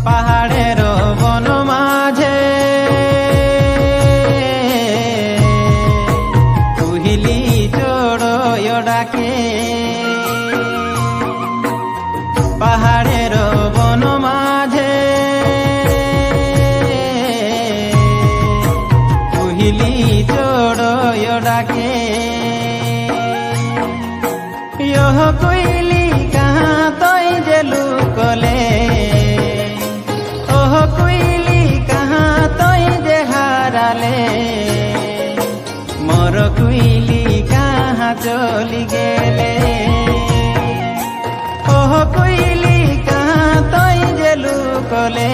পাহাড়ের বন মাঝে কুহিলি চড়য় ডাকে, পাহাড়ের বন মাঝে কুহিলি চড়য় ডাকে। यह कोइली कहाँ तोय जे लुकले, ओह कोइली कहाँ तोय जे हाराले, मोर कोइली कहाँ चली गेले, ओह कोइली कहाँ तोय जे लुकले।